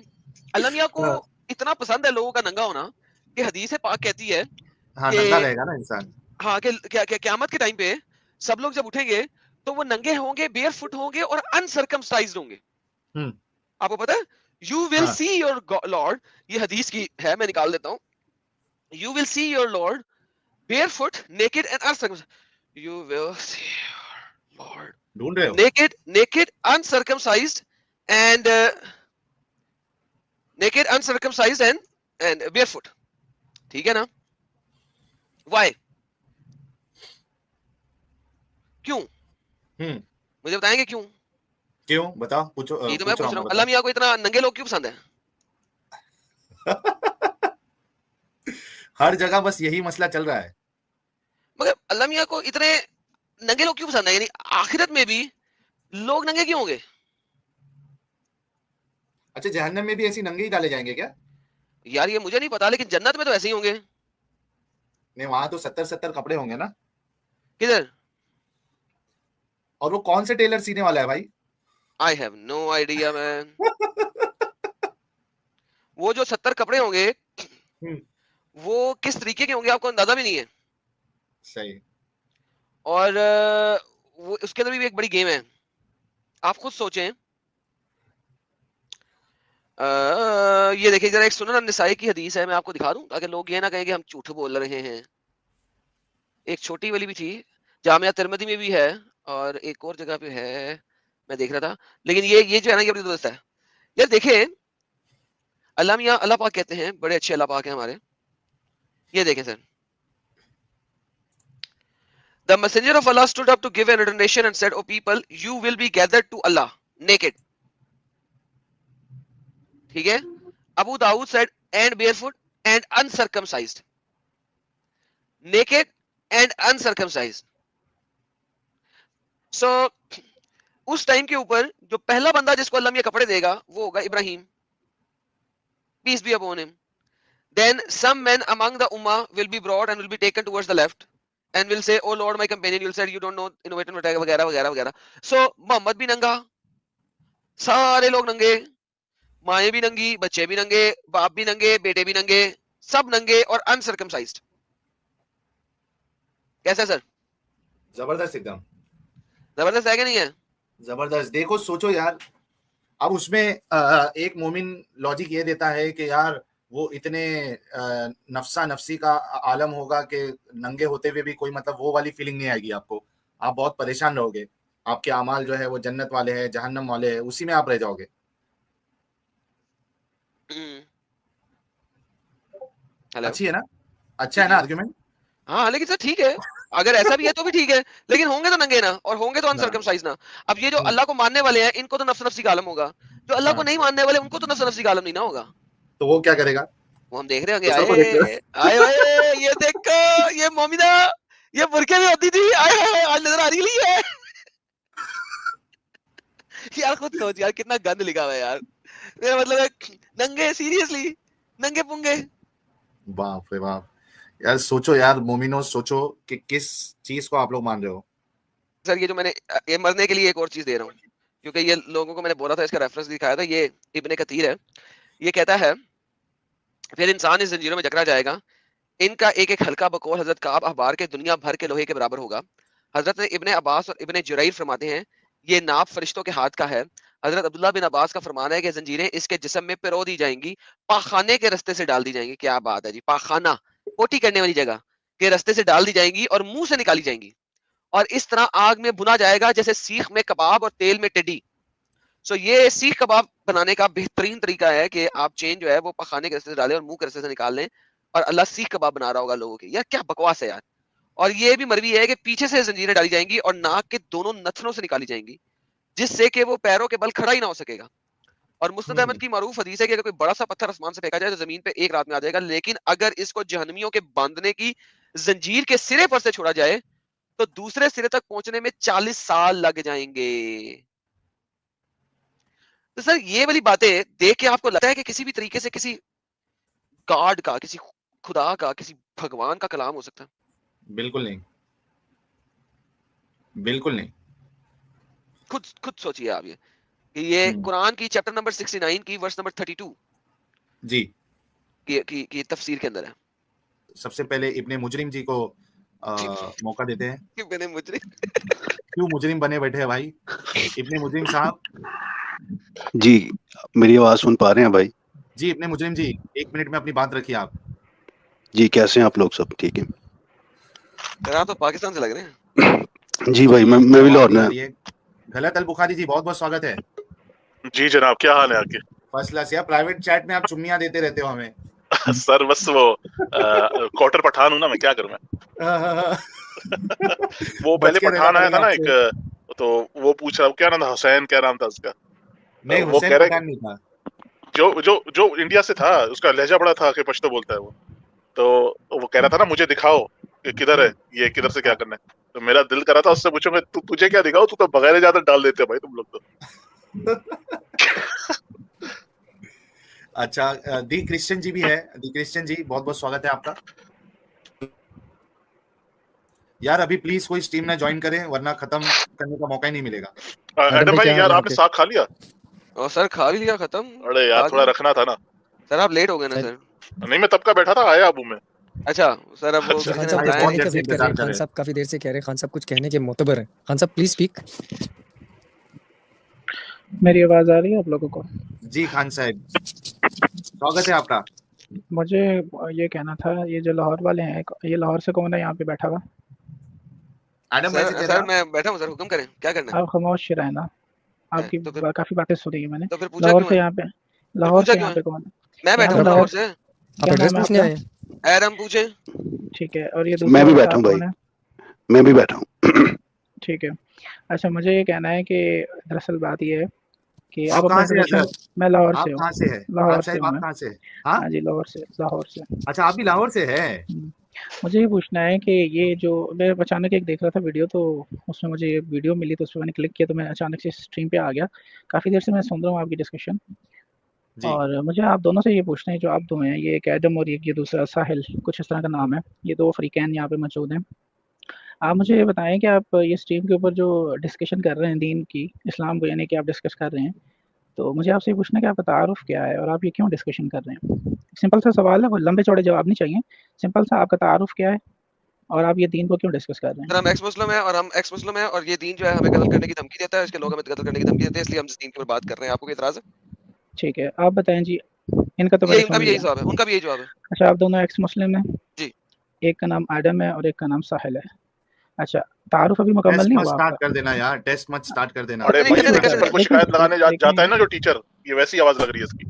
اللہ میاں کو اتنا پسند ہے لوگوں کا ننگا ہونا کہ حدیث پاک کہتی ہے ننگا رہے گا نا انسان. ہاں کہ قیامت کے ٹائم پہ سب لوگ جب اٹھیں گے تو وہ ننگے ہوں گے, بیئر فٹ ہوں گے اور انسرکمسٹائزڈ ہوں گے. آپ کو پتا ہے you will see your lord, یہ حدیث کی ہے, میں نکال دیتا ہوں. You will see your Lord barefoot, naked and uncircumcised. You will see your Lord ڈھونڈ رہے ہو naked, uncircumcised and naked, uncircumcised and barefoot. ٹھیک ہے نا؟ Why? کیوں؟ مجھے بتائیں گے کیوں؟ کیوں بتاؤ, پوچھو. یہ تو میں پوچھ رہا ہوں, اللہ میاں کو اتنا ننگے لوگ کیوں پسند ہیں؟ ہر جگہ بس یہی مسئلہ چل رہا ہے. مگر اللہ میاں کو اتنے ننگے لوگ کیوں پسند ہیں؟ یعنی آخرت میں بھی لوگ ننگے کیوں ہوں گے؟ اچھا جہنم میں بھی ایسی ننگے ہی ڈالے جائیں گے کیا؟ یار یہ مجھے نہیں پتا, لیکن جنت میں تو ایسے ہی ہوں گے. نہیں وہاں تو 70 کپڑے ہوں گے نا. کدھر؟ اور وہ کون سے ٹیلر سینے والا ہے بھائی؟ I have no idea man. وہ جو 70 کپڑے ہوں گے وہ کس طریقے کے ہوں گے آپ کو اندازہ بھی نہیں ہے. صحیح. اور وہ اس کے اندر بھی ایک بڑی گیم ہے, آپ خود سوچیں. یہ دیکھیں ذرا, ایک سنن النسائی کی حدیث ہے, میں آپ کو دکھا دوں تاکہ لوگ یہ نہ کہیں کہ ہم جھوٹ بول رہے ہیں. ایک چھوٹی والی بھی تھی, جامعہ ترمذی میں بھی ہے اور ایک اور جگہ پہ ہے, میں دیکھ رہا تھا. لیکن یہ جو ہے نا یہ بڑی درست ہے یار. دیکھیں اللہ میاں, اللہ پاک کہتے ہیں, بڑے اچھے اللہ پاک ہیں ہمارے. یہ دیکھیں سر, The messenger of Allah stood up to give an ordination and said, O people, you will be gathered to Allah naked. ٹھیک ہے. Abu Dawud said, and barefoot and uncircumcised. Naked and uncircumcised. So اس time کے اوپر جو پہلا بندہ جس کو اللہ میاں کپڑے دے گا وہ ہوگا ابراہیم, peace be upon him. Then some men among the ummah will be brought and will be taken towards the left and will say, oh Lord my companion. You'll say you don't know innovative وغیرہ وغیرہ وغیرہ. So محمد بھی ننگا, سارے لوگ ننگے, مائیں بھی ننگی, بچے بھی ننگے, باپ بھی ننگے, بیٹے بھی ننگے, سب ننگے اور انسرکمسائزڈ. کیسا سر؟ زبردست, ایک دم زبردست ہے کہ نہیں ہے؟ زبردست. دیکھو سوچو یار, اب اس میں ایک مومن لاجک یہ دیتا ہے کہ یار وہ اتنے نفسا نفسی کا عالم ہوگا کہ ننگے ہوتے ہوئے بھی کوئی مطلب وہ والی فیلنگ نہیں آئے گی آپ کو, آپ بہت پریشان رہو گے, آپ کے اعمال جو ہے وہ جنت والے ہیں جہنم والے ہیں, اسی میں آپ رہ جاؤ گے. اچھی ہے نا, اچھا ہے نا آرگیومنٹ. ہاں لیکن سر ٹھیک ہے, اگر ایسا بھی ہے تو بھی ٹھیک ہے, لیکن ہوں گے تو ننگے نا, اور ہوں گے تو انسرکمسائز نا. اب یہ جو اللہ کو ماننے والے ہیں ان کو تو نفس نفسی کا عالم ہوگا, جو اللہ کو نہیں ماننے والے ان کو تو نفس نفسی کا عالم نہیں نا ہوگا. تو وہ کیا کرے گا؟ وہ ہم دیکھ رہے ہوں گے, آئے یہ دیکھو یہ مومنہ یہ برقعے میں ہوتی تھی, آئے آج نظر آ رہی ہے. یار خود سوچ یار کتنا گند لکھا ہوا ہے یار. میرا مطلب ہے ننگے, سیریسلی ننگے پنگے. باپ رے باپ یار, سوچو یار مومنوں, سوچو کہ کس چیز کو آپ لوگ مان رہے ہو. سر یہ جو میں نے یہ مرنے کے لیے ایک اور چیز دے رہا ہوں, کیونکہ یہ لوگوں کو میں نے بولا تھا, اس کا ریفرنس دکھایا تھا, یہ ابن کثیر ہے. یہ کہتا ہے پھر انسان اس زنجیروں میں جکڑا جائے گا, ان کا ایک ایک حلقہ بقول حضرت کعب احبار کے دنیا بھر کے لوہے کے برابر ہوگا. حضرت ابن عباس اور ابن جریر فرماتے ہیں یہ ناپ فرشتوں کے ہاتھ کا ہے. حضرت عبداللہ بن عباس کا فرمان ہے کہ زنجیریں اس کے جسم میں پرو دی جائیں گی, پاخانے کے رستے سے ڈال دی جائیں گی. کیا بات ہے جی, پاخانہ پوٹی کرنے والی جگہ کے رستے سے ڈال دی جائیں گی اور منہ سے نکالی جائیں گی, اور اس طرح آگ میں بھنا جائے گا جیسے سیخ میں کباب اور تیل میں ٹڈی. سو یہ سیخ کباب بنانے کا بہترین طریقہ ہے کہ آپ چین جو ہے وہ پخانے کے رستے سے ڈالیں اور منہ کے رستے سے نکال لیں, اور اللہ سیخ کباب بنا رہا ہوگا لوگوں کے. یار کیا بکواس ہے یار. اور یہ بھی مروی ہے کہ پیچھے سے زنجیریں ڈالی جائیں گی اور ناک کے دونوں نتنوں سے نکالی جائیں گی, جس سے کہ وہ پیروں کے بل کھڑا ہی نہ ہو سکے گا. اور مسند احمد کی معروف حدیث ہے کہ اگر کوئی بڑا سا پتھر آسمان سے پھینکا جائے تو زمین پہ ایک رات میں آ جائے گا, لیکن اگر اس کو جہنمیوں کے باندھنے کی زنجیر کے سرے پر سے چھوڑا جائے تو دوسرے سرے تک پہنچنے میں 40 سال لگ جائیں گے. تو سر یہ والی باتیں دیکھ کے آپ کو لگتا ہے کہ کسی بھی طریقے سے کسی گاڈ کا, کسی خدا کا, کسی بھگوان کا کلام ہو سکتا ہے؟ بالکل نہیں, بالکل نہیں. خود سوچئے آپ یہ قرآن کی چیپٹر نمبر 69 کی ورس نمبر 32 جی کی تفسیر کے اندر ہے. سب سے پہلے ابن مجرم جی کو موقع دیتے ہیں. ابن مجرم کیوں مجرم بنے بیٹھے ہیں بھائی ابن مجرم صاحب؟ جی میری آواز سن پا رہے ہیں بھائی؟ جی ابن مجرم جی 1 منٹ میں اپنی بات رکھیے آپ. جی کیسے ہیں آپ لوگ؟ سب ٹھیک ہے؟ آپ تو پاکستان سے لگ رہے ہیں. جی بھائی میں بھی لاہور میں. غلط البخاری جی بہت بہت سواگت ہے. جی جناب کیا حال ہے آپ کے؟ First class. یا پرائیویٹ چیٹ میں آپ چمیاں دیتے رہتے ہو ہمیں. سر بس وہ کوٹر پٹھان ہوں نا میں, کیا کروں میں. وہ پہلے پٹھان آیا تھا نا ایک, تو وہ پوچھ رہا کیا نام تھا, حسین کیا نام تھا اس کا؟ نہیں وہ کہہ رہا نہیں تھا, جو انڈیا سے تھا, اس کا لہجہ بڑا تھا کہ پشتو بولتا ہے وہ. تو وہ کہہ رہا تھا نا مجھے دکھاؤ کہ کدھر ہے یہ, کدھر سے کیا کرنا ہے. تو میرا دل کر رہا تھا اس سے پوچھو میں تجھے کیا دکھاؤ, تو بغیر اجازت ڈال دیتے بھائی تم لوگ تو. اچھا دی کرسچن جی بھی ہے. دی کرسچن جی بہت بہت سواگت ہے آپ کا. یار ابھی پلیز کوئی اسٹریم نہ جوائن کریں ورنہ ختم کرنے کا موقع ہی نہیں ملے گا. ایڈم بھائی یار آپ نے ساگ کھا لیا؟ سر کھا بھی لیا ختم. ارے یار تھوڑا رکھنا تھا نا سر, آپ لیٹ ہو گئے نا سر. نہیں میں تب کا بیٹھا تھا, آیا ابو میں. اچھا سر اب وہ خان صاحب کہنے کا ویٹ کر رہے ہیں. خان صاحب کافی دیر سے کہہ رہے ہیں, خان صاحب کچھ کہنے کے معتبر ہیں. خان صاحب پلیز اسپیک. میری آواز آ رہی ہے آپ لوگوں کو؟ جی خان صاحب سواگت ہے آپ کا. مجھے یہ کہنا تھا, یہ جو لاہور والے ہیں, یہ لاہور سے کون ہے یہاں پہ بیٹھا ہوا؟ سر میں بیٹھا ہوں سر, حکم کریں کیا کرنا ہے. آپ خاموش رہیں نا, آپ کی کافی باتیں سنی ہیں میں نے. لاہور سے یہاں پہ, لاہور سے یہاں پہ کون ہے؟ میں بیٹھا ہوں لاہور سے. آپ ایڈریس پوچھنے آئے ہیں؟ ایرم پوچھیں. ٹھیک ہے. اور یہ میں بھی بیٹھا ہوں بھائی, میں بھی بیٹھا ہوں. ٹھیک ہے. اچھا مجھے یہ کہنا ہے کہ دراصل بات یہ ہے کہ آپ کہاں سے ہیں؟ میں لاہور سے ہوں. کہاں سے ہے؟ لاہور سے. آپ کہاں سے؟ ہاں جی لاہور سے. لاہور سے. اچھا آپ بھی لاہور سے ہے. مجھے یہ پوچھنا ہے کہ یہ جو میں اچانک ایک دیکھ رہا تھا ویڈیو, تو اس میں مجھے یہ ویڈیو ملی, تو اس پہ میں نے کلک کیا, تو میں اچانک سے اسٹریم پہ آ گیا. کافی دیر سے میں سن رہا ہوں آپ کی ڈسکشن, اور مجھے آپ دونوں سے یہ پوچھنا ہے, جو آپ دو ہیں, یہ ایک ایڈم اور یہ دوسرا ساحل, کچھ اس طرح کا نام ہے, یہ دو فریقین یہاں پہ موجود ہیں. آپ مجھے یہ بتائیں کہ آپ یہ اسٹریم کے اوپر جو ڈسکشن کر رہے ہیں دین کی, اسلام کو یعنی کہ آپ ڈسکس کر رہے ہیں, تو مجھے آپ سے یہ پوچھنا ہے کہ آپ کا تعارف کیا ہے اور آپ یہ کیوں ڈسکشن کر رہے ہیں؟ سمپل سا سوال ہے, وہ لمبے چوڑے جواب نہیں چاہیے. سمپل سا, آپ کا تعارف کیا ہے اور آپ یہ دین کو کیوں ڈسکس کر رہے ہیں؟ ہم ایکس مسلم ہیں, اور ہم ایکس مسلم ہیں, اور یہ دین جو ہے ہمیں قتل کرنے کی دھمکی دیتا ہے, اس کے لوگ ہمیں قتل کرنے کی دھمکی دیتے ہیں, اس لیے ہم اس دین کے اوپر بات کر رہے ہیں. آپ کو کوئی اعتراض ہے؟ ٹھیک ہے, آپ بتائیں جی. ان کا تو یہی جواب ہے, ان کا بھی یہی جواب ہے. اچھا آپ دونوں ایکس مسلم ہیں جی. ایک کا نام ایڈم ہے اور ایک کا نام ساحل ہے. اچھا تعارف ابھی مکمل نہیں ہوا. سٹارٹ کر دینا یار, ٹیسٹ مت سٹارٹ کر دینا. ارے بھائی کو شکایت لگانے جاتا ہے نا جو ٹیچر, یہ ویسی آواز لگ رہی ہے اس کی.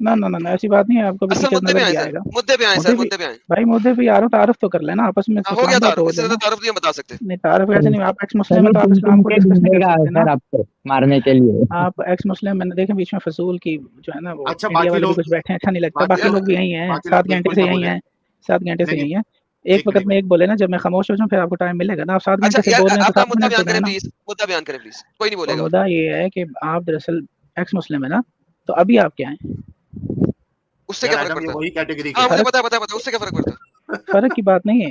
نہ ایسی بات نہیں ہے, آپ کو بھی ٹیچر نظر بھی آئے گا. مدے پہ آئیں سر, مدے پہ آئیں بھائی. مدے پہ آ رہا ہوں, تعارف تو کر لینا آپس میں. ہو گیا تعارف, اس سے تعارف نہیں بتا سکتے. نہیں تعارف ایسے نہیں, آپ ایکس مسلم ہیں تو آپ اسلام کو ڈسکس نہیں کر سکتے نا, آپ کو مارنے کے لیے. آپ ایکس مسلم, میں نے دیکھا بیچ میں فضول کی جو ہے نا وہ انڈیا والے بھی کچھ بیٹھے ہیں, اچھا نہیں لگتا. باقی لوگ بھی یہی ہیں, 7 گھنٹے سے یہی ہیں, 7 گھنٹے سے یہی ہیں. ایک وقت میں ایک بولے نا, جب میں خاموش ہو جاؤں پھر آپ کو ٹائم ملے گا نا. آپ 7 گھنٹے سے بول رہے ہیں تو 7 منٹ بیان کریں پلیز, مدعا بیان کریں پلیز. کوئی نہیں بولے گا. مدعا یہ ہے کہ آپ دراصل ایکس مسلم ہے نا, تو ابھی آپ کیا ہیں؟ اس سے کیا فرق پڑتا ہے؟ وہی کیٹیگری ہاں مجھے پتا ہے, اس سے کیا فرق پڑتا ہے؟ فرق کی بات نہیں ہے,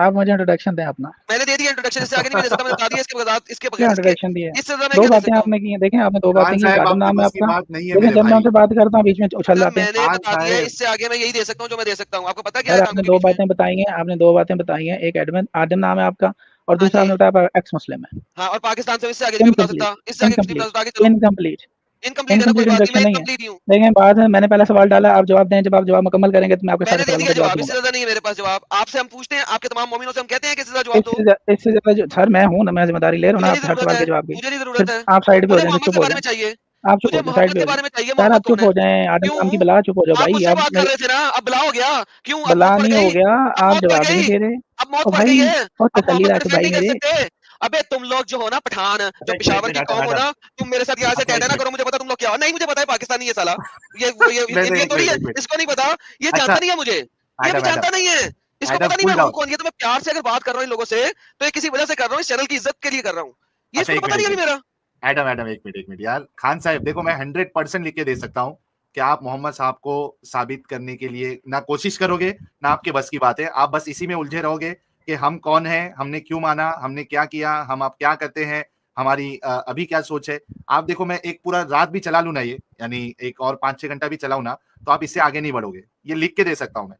آپ مجھے انٹروڈکشن دیں اپنا. میں نے دے دیا انٹروڈکشن, اس سے آگے نہیں دے سکتا, میں نے بتا دیا اس کے بغیر انٹروڈکشن دیا. اس سے زیادہ میں دو کیا دے باتیں سکتا آپ ہوں. نے کی ہیں, دیکھیں آپ نے 2 باتیں کی, صاحب آدم نام ہے آپ کی آپ کا, بات نہیں ہے لیکن میرے جب میں بھائی. ان سے بات کرتا ہوں بیچ میں اچھل جاتے ہیں. میں نے بتا دیا ہے, اس سے آگے میں یہی دے سکتا ہوں جو میں دے سکتا ہوں. آپ کو پتا کیا خیر ہے آپ نے کانوں کے 2 بیچ میں؟ باتیں بتائی ہیں, آپ نے 2 باتیں بتائی ہیں. ایک آدم نام ہے آپ کا, اور دوسرا آپ نے بتایا ایکس مسلم ہے. ہاں, اور پاکستان سے اس سے آگے نہیں بتا سکتا, اس سے آگے کچھ نہیں بتا سکتا. آگے چلو. انکمپلیٹ انکمپلیٹ ہے نا, کوئی بات نہیں, میں نہیں ہے. انکمپلیٹ ہی ہوں. لیکن بعد میں نے پہلا سوال ڈالا, آپ جواب دیں, جب آپ جواب مکمل کریں گے تو میں آپ کے میں نے سارے دے سوالوں دیا کا جواب جواب, دوں اس سے گا. زیادہ نہیں ہے میرے پاس جواب. آپ سے ہم پوچھتے ہیں, آپ کے تمام مومنوں سے ہم کہتے ہیں کہ اس سے زیادہ جواب دو. اس سے زیادہ سر میں ہوں نا, میں ذمہ داری لے رہا ہوں نا مجھے آپ نہیں ہر ضرورت سوال ہے, کے جواب کی. مجھے نہیں ضرورت ہے. آپ سائڈ پہ ہو مجھے جائیں, محمد چپ کے ہو بارے جائیں. میں چاہیے, آپ چپ مجھے ہو جائیں, سائڈ محمد پہ کے ہو بارے جائیں. میں چاہیے. سر محمد آپ چپ کون ہے؟ ہو جائیں, آدم کیوں نام کی بلا چپ ہو جاؤ آپ بھائی. مجھ سے آپ بات کر رہے تھے نا, اب بلا ہو گیا کیوں؟ اب بلا موت پڑ نہیں گئی, ہو گیا, اب آپ موت پڑ جواب ہی گئی, نہیں دے رہے. اب موت او پڑ گئی بھائی ہے, بہت اب تسلی محمد کو رکھ ڈیفینڈ بھائی نہیں کر میرے. سکتے. ابے تم لوگ جو ہو نا پٹھان, جو پشاور کی قوم ہو نا, تم میرے ساتھ یہاں سے ٹیٹا نہ کرو. مجھے پتا تم لوگ کیا ہو. نہیں مجھے پتا ہے پاکستانی ہے سالا, یہ تھوڑی ہے, اس کو نہیں پتا, یہ جانتا نہیں ہے مجھے, یہ بھی جانتا نہیں ہے, اس کو پتا نہیں میں ہوں کون. یہ تو میں پیار سے اگر بات کر رہا ہوں ان لوگوں سے تو یہ کسی وجہ سے کر رہا ہوں, اس چینل کی عزت کے لیے کر رہا ہوں. یہ اس کو پتا نہیں ابھی میرا. ایڈم ایک منٹ یار, خان صاحب دیکھو میں 100% لکھ کے دے سکتا ہوں کہ آپ محمد صاحب کو ثابت کرنے کے لیے نہ کوشش کرو گے نہ آپ کے بس کی بات ہے. آپ بس اسی میں الجھے رہو گے کہ ہم کون ہیں, ہم نے کیوں مانا, ہم نے کیا کیا, ہم آپ کیا کرتے ہیں, ہماری ابھی کیا سوچ ہے. آپ دیکھو میں ایک پورا رات بھی چلا لوں نا, یہ یعنی ایک اور 5-6 گھنٹہ بھی چلاؤں نا, تو آپ اس سے آگے نہیں بڑھو گے. یہ لکھ کے دے سکتا ہوں میں.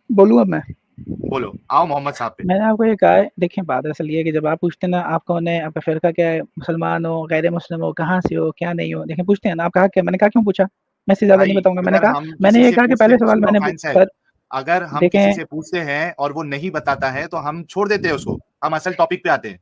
بولوں اب میں, بولو, آؤ محمد صاحب پہ. میں نے آپ کو یہ کہا ہے, دیکھیں بات اصل یہ ہے کہ جب آپ پوچھتے ہیں نا آپ کون ہے, آپ کا فرقہ کیا ہے, مسلمان ہو, غیر مسلم ہو, کہاں سے ہو, کیا نہیں ہو, دیکھیں پوچھتے ہیں نا آپ کہا کیا, میں نے کہا کیوں پوچھا, میں اس سے زیادہ نہیں بتاؤں گا. میں نے یہ کہا کہ پہلے سوال میں نے, سر اگر ہم کسی سے پوچھتے ہیں اور وہ نہیں بتاتا ہے تو ہم چھوڑ دیتے ہیں اس کو, ہم اصل ٹاپک پہ آتے ہیں.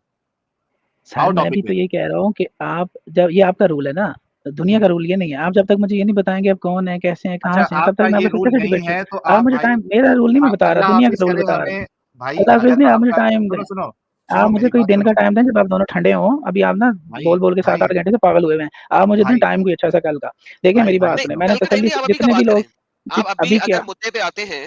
سر میں بھی تو یہ کہہ رہا ہوں کہ آپ جب, یہ آپ کا رول ہے نا, دنیا کا رول یہ نہیں ہے. آپ جب تک مجھے یہ نہیں بتائیں گے آپ کون ہیں, کیسے ہیں, کہاں سے ہیں, تب تک میں آپ کو کیسے ڈبیٹ کروں. آپ مجھے ٹائم, میرا رول نہیں میں بتا رہا, دنیا کا رول بتا رہا ہوں. اللہ حافظ نہیں, آپ مجھے ٹائم دیں, آپ مجھے کوئی دن کا ٹائم دیں جب آپ دونوں ٹھنڈے ہوں. ابھی آپ نا بول کے 7-8 گھنٹے سے پاگل ہوئے ہیں. آپ مجھے دیں ٹائم کوئی اچھا سا کل کا. دیکھیں میری بات سنیں, میں نے تسلی جتنے بھی لوگ ابھی اگر مدعے پہ آتے ہیں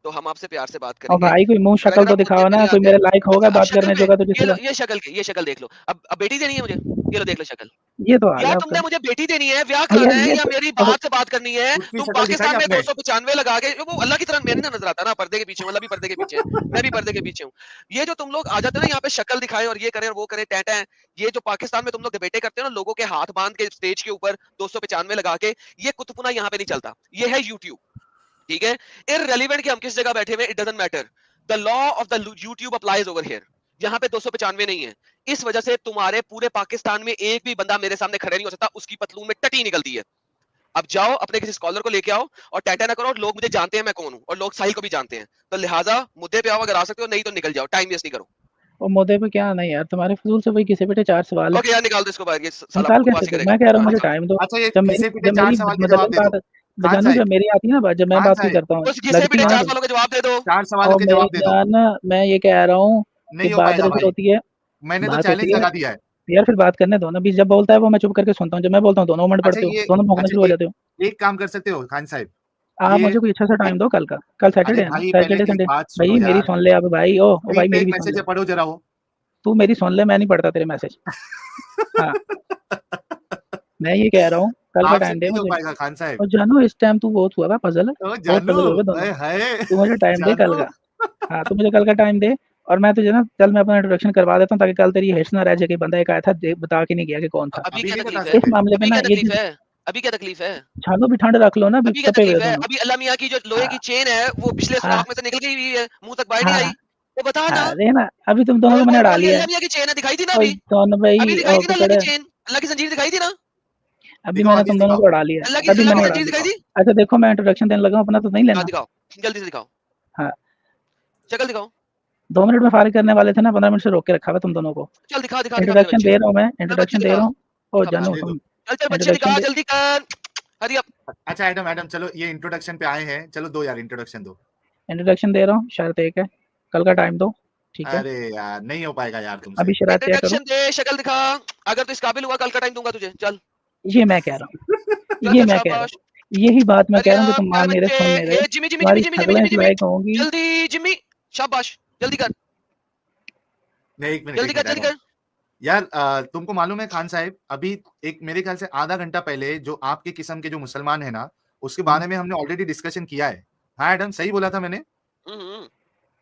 تو ہم آپ سے پیار سے بات کریں گے. بھائی کوئی منہ شکل تو دکھاؤ نا, کوئی میرے لائق ہوگا بات کرنے جو, تو جس یہ شکل دیکھ لو. اب بیٹی دینی ہے مجھے, یہ لو دیکھ لو شکل. یہ تو یا تم نے مجھے بیٹی دینی ہے, بیاہ کرانا ہے, یا میری بات سے بات کرنی ہے. تم پاکستان میں 295 لگا کے, وہ اللہ کی طرح میں نہیں نظر آتا نا, پردے کے پیچھے ہوں, اللہ بھی پردے کے پیچھے, میں بھی پردے کے پیچھے ہوں. یہ جو تم لوگ آ جاتے ہیں نا یہاں پہ شکل دکھائیں اور یہ کریں اور وہ کریں, ٹیٹا ہیں. یہ جو پاکستان میں تم لوگ ڈبیٹیں کرتے ہیں نا لوگوں کے ہاتھ باندھ کے اسٹیج کے اوپر 295 لگا کے, یہ کتبنا یہاں پہ نہیں چلتا. یہ ہے یوٹیوب, ٹھیک ہے. irrelevant کہ ہم کس جگہ بیٹھے ہوئے, it doesn't matter. The law of the YouTube applies over here. یہاں پہ 295 نہیں ہے. اس وجہ سے تمہارے پورے پاکستان میں ایک بھی بندہ میرے سامنے کھڑے نہیں ہو سکتا, اس کی پتلون میں ٹٹی نکلتی ہے. اب جاؤ اپنے کسی اسکالر کو لے کے آؤ اور ٹیٹا نہ کرو. لوگ مجھے جانتے ہیں میں کون ہوں, اور لوگ ساحل کو بھی جانتے ہیں, تو لہٰذا مدعے پہ آؤ, اگر آ سکتے ہو, نہیں تو نکل جاؤ, ٹائم ویسٹ نہیں کرو. اور مدعے پہ کیا نہیں یار, تمہارے فضول سے وہی کسی بیٹے 4 سوال ہے. اوکے یار نکال دو اس کو باہر, یہ سالا نکال بکواس کیسے کرے دوں, گا. میں کہہ رہا ہوں مجھے ٹائم دو. جب میری مدد بات جانو, جب میری آتی ہے نا بات, جب میں بات کی کرتا ہوں لگتی ہے, 4 سوالوں کا جواب دے دو. اور میری جان میں یہ کہہ رہا ہوں کہ بات دراصل ہوتی ہے, میں نے تو بات چیلنج ہوتی ہے لگا دیا ہے یار, پھر بات کرنے دو نا. بھی جب بولتا ہے وہ میں چپ کر کے سنتا ہوں, جب میں بولتا ہوں دونوں منٹ پڑھتے ہو, دونوں بھونکنا شروع ہو جاتے ہو. ایک کام کر سکتے ہو خان صاحب, آپ مجھے کوئی اچھا سا ٹائم دو کل کا, کل سیٹرڈے ہے نا, سیٹرڈے سنڈے. بھائی میری سن لے اب بھائی, او بھائی میری بھی سن لے, پڑھو ذرا, وہ تو میری سن لے, میں نہیں پڑھتا تیرے میسج. ہاں میں یہ کہہ رہا ہوں کل کا ٹائم دے مجھے. خان صاحب اور جانو اس ٹائم تو بہت ہوا پزل, بہت پزل ہوئے دونوں. تو مجھے ٹائم دے کل کا. ہاں تو مجھے کل کا ٹائم دے, اور میں تجھے نا کل میں اپنا انٹروڈکشن کروا دیتا ہوں, تاکہ کل تیری ہرس نہ رہ جائے کہ بندہ ایک آیا تھا بتا کے نہیں گیا کہ کون تھا. ابھی کیا تکلیف ہے, اس معاملے میں نا یہ ابھی کیا تکلیف ہے, چھالو بھی ٹھنڈ رکھ لو نا, ابھی کیا تکلیف ہے. ابھی اللہ میاں کی جو لوہے کی چین ہے وہ پچھلے سوراخ میں سے نکل گئی ہوئی ہے, منہ تک باہر نہیں آئی, وہ بتا نا. ابھی تم دونوں کو میں نے اڑا لیا. اللہ میاں کی چین دکھائی تھی نا, ابھی دونوں بھائی دکھائی تھی نا اللہ کی چین, اللہ کی زنجیر دکھائی تھی نا. ابھی میں نے تم دونوں کو اڑا لیا, ابھی میں نے اڑا لیا. اچھا دیکھو میں انٹروڈکشن دینے لگا ہوں اپنا, تو نہیں لینا. دکھاؤ جلدی سے دکھاؤ, ہاں شکل دکھاؤ. 2 منٹ میں فارغ کرنے والے تھے نا, 15 منٹ سے روک کے رکھا ہوا تم دونوں کو. چل دکھا دکھا انٹروڈکشن دے رہا ہوں میں, انٹروڈکشن دے رہا ہوں. او جانو چل بچے دکھا جلدی کر, ہری اپ. اچھا ایڈم چلو یہ انٹروڈکشن پہ آئے ہیں, چلو دو یار انٹروڈکشن دو. انٹروڈکشن دے رہا ہوں, شرط ایک ہے کل کا ٹائم دو, ٹھیک ہے. ارے یار نہیں ہو پائے گا یار تم سے. ابھی شرط طے کرو. انٹروڈکشن دے, شکل دکھا, اگر تو اس قابل ہوا کل کا ٹائم دوں گا تجھے. چل یہ میں کہہ رہا ہوں, یہ میں کہہ رہا ہوں, یہی بات میں کہہ رہا ہوں کہ تم مان نہیں رہے, سن نہیں رہے. تمہاری شکلیں اس لائق ہوں گی. جلدی جمی, شاباش, جلدی کر. جلدی کر یار. تم کو معلوم ہے خان صاحب, ابھی ایک میرے خیال سے آدھا گھنٹہ پہلے جو آپ کے قسم کے جو مسلمان ہیں نا, اس کے بارے میں ہم نے آلریڈی ڈسکشن کیا ہے. ہاں ایڈم صحیح بولا تھا میں نے.